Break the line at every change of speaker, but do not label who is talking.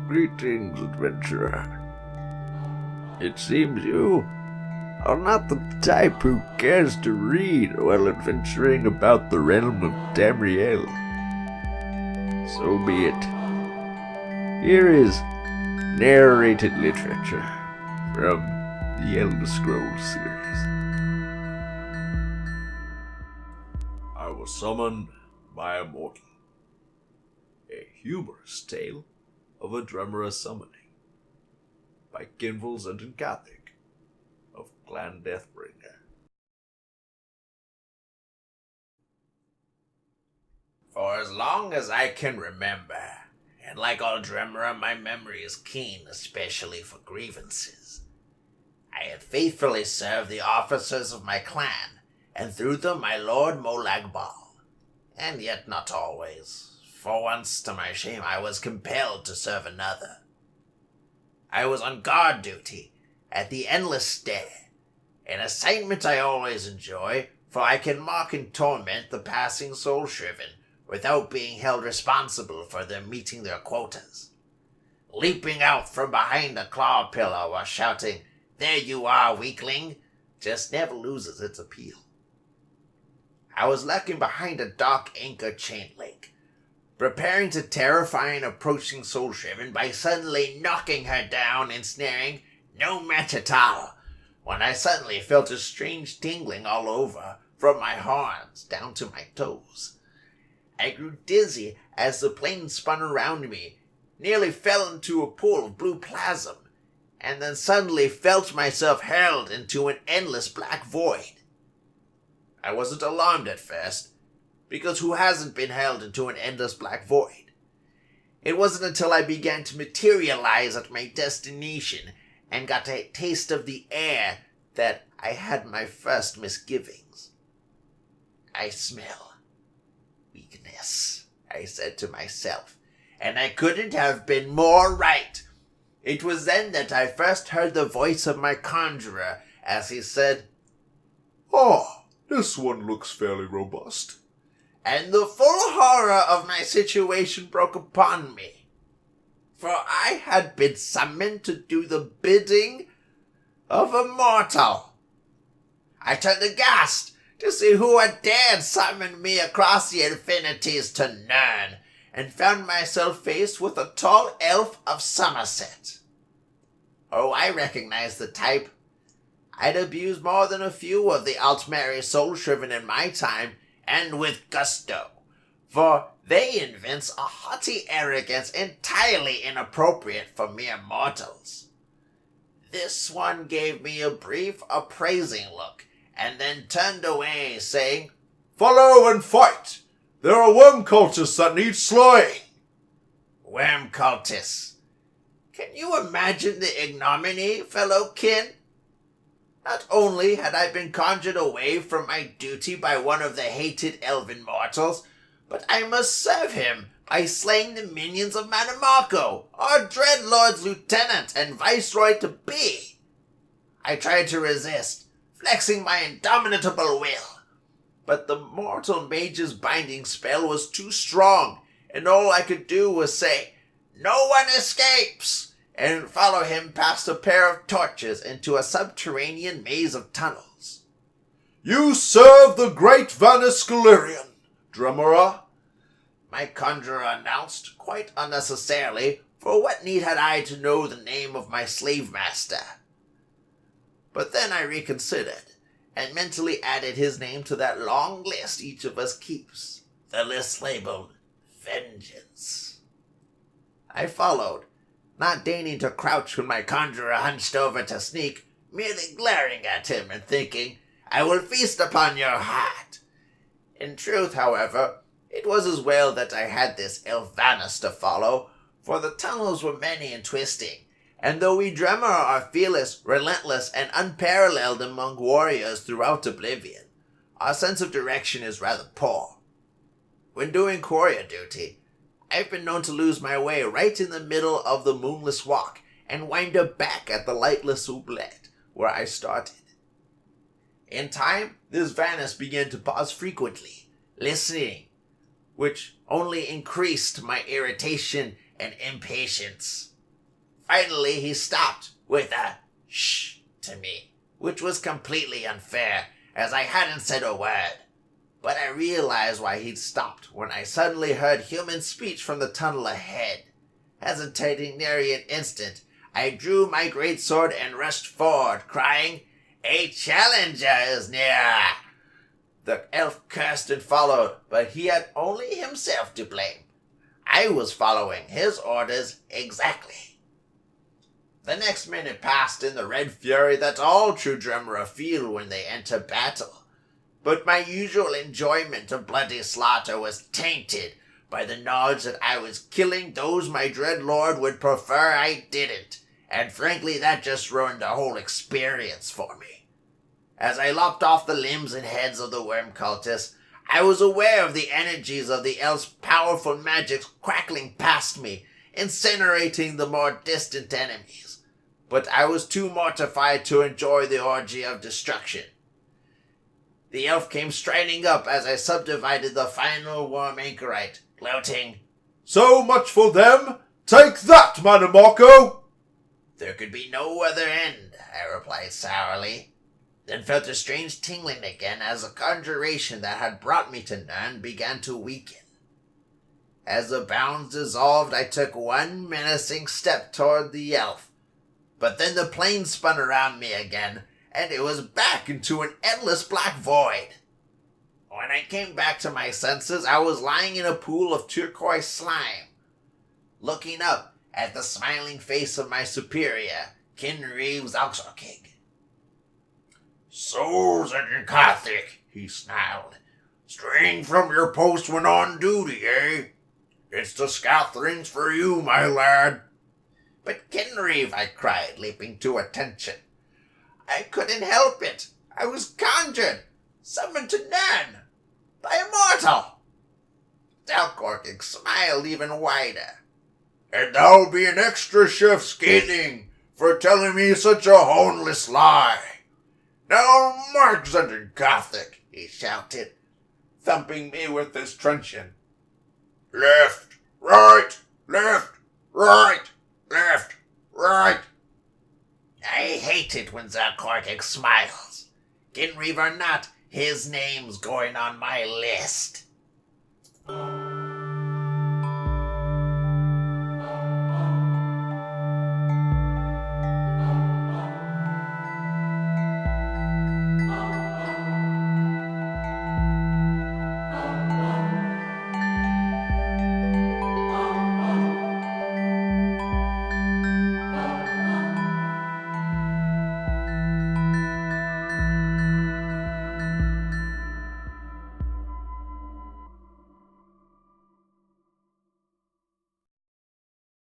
Greetings, adventurer. It seems you are not the type who cares to read while adventuring about the realm of Tamriel. So be it. Here is narrated literature from the Elder Scrolls series. I was summoned by a mortal. A humorous tale of a drummer summoning by Kinvels and Gothic of Clan Deathbringer.
For as long as I can remember, and like all drummer, my memory is keen, especially for grievances, I had faithfully served the officers of my clan, and through them my lord Molag Bal. And yet not always. For once, to my shame, I was compelled to serve another. I was on guard duty at the Endless Stare, an assignment I always enjoy, for I can mock and torment the passing soul-shriven without being held responsible for them meeting their quotas. Leaping out from behind a claw pillar while shouting, "There you are, weakling," just never loses its appeal. I was lurking behind a dark anchor chain link, preparing to terrify an approaching soul-shriven by suddenly knocking her down and snaring, "No match at all," when I suddenly felt a strange tingling all over, from my horns down to my toes. I grew dizzy as the plane spun around me, nearly fell into a pool of blue plasm, and then suddenly felt myself hurled into an endless black void. I wasn't alarmed at first, because who hasn't been held into an endless black void? It wasn't until I began to materialize at my destination and got a taste of the air that I had my first misgivings. "I smell weakness," I said to myself, and I couldn't have been more right. It was then that I first heard the voice of my conjurer as he said,
"Oh, this one looks fairly robust."
And the full horror of my situation broke upon me, for I had been summoned to do the bidding of a mortal. I turned aghast to see who had dared summon me across the infinities to Nirn, and found myself faced with a tall elf of Somerset. Oh, I recognized the type. I'd abused more than a few of the Altmeri soul-shriven in my time, and with gusto, for they evince a haughty arrogance entirely inappropriate for mere mortals. This one gave me a brief, appraising look, and then turned away, saying,
"Follow and fight! There are worm cultists that need slaying."
"Worm cultists? Can you imagine the ignominy, fellow kin? Not only had I been conjured away from my duty by one of the hated elven mortals, but I must serve him by slaying the minions of Manamako, our dread lord's lieutenant and viceroy-to-be. I tried to resist, flexing my indomitable will, but the mortal mage's binding spell was too strong, and all I could do was say, 'No one escapes!' and follow him past a pair of torches into a subterranean maze of tunnels.
"You serve the great Vaniscalerian, drummerer,"
my conjurer announced, quite unnecessarily, for what need had I to know the name of my slave master? But then I reconsidered, and mentally added his name to that long list each of us keeps, the list labeled Vengeance. I followed, not deigning to crouch when my conjurer hunched over to sneak, merely glaring at him and thinking, "I will feast upon your heart." In truth, however, it was as well that I had this Elvanus to follow, for the tunnels were many and twisting, and though we Dremor are fearless, relentless, and unparalleled among warriors throughout Oblivion, our sense of direction is rather poor. When doing courier duty, I've been known to lose my way right in the middle of the moonless walk and wind up back at the lightless oubliette where I started. In time, this Vanus began to pause frequently, listening, which only increased my irritation and impatience. Finally, he stopped with a shh to me, which was completely unfair, as I hadn't said a word. But I realized why he'd stopped when I suddenly heard human speech from the tunnel ahead. Hesitating nearly an instant, I drew my greatsword and rushed forward, crying, "A challenger is near!" The elf cursed and followed, but he had only himself to blame. I was following his orders exactly. The next minute passed in the red fury that all true Drummer feel when they enter battle, but my usual enjoyment of bloody slaughter was tainted by the knowledge that I was killing those my dread lord would prefer I didn't, and frankly that just ruined the whole experience for me. As I lopped off the limbs and heads of the worm cultists, I was aware of the energies of the elf's powerful magics crackling past me, incinerating the more distant enemies. But I was too mortified to enjoy the orgy of destruction. The elf came striding up as I subdivided the final worm anchorite, gloating,
"So much for them! Take that, Manamako!"
"There could be no other end," I replied sourly, then felt a strange tingling again as the conjuration that had brought me to Nern began to weaken. As the bounds dissolved, I took one menacing step toward the elf, but then the plane spun around me again, and it was back into an endless black void. When I came back to my senses, I was lying in a pool of turquoise slime, looking up at the smiling face of my superior, Kinreeves Oxorkig. "So, Sergeant Karthik," he snarled, "straying from your post when on duty, eh? It's the scatterings for you, my lad." "But Kinreeve," I cried, leaping to attention. "I couldn't help it. I was conjured, summoned to Nern, by a mortal." Dalcorking smiled even wider. "And there'll be an extra chef scathing for telling me such a hornless lie. Now mark, Sergeant Karthik," he shouted, thumping me with his truncheon. "Left, right, left, right, left, right." I hate it when Zalkorkik smiles. Kinreeve or not, his name's going on my list.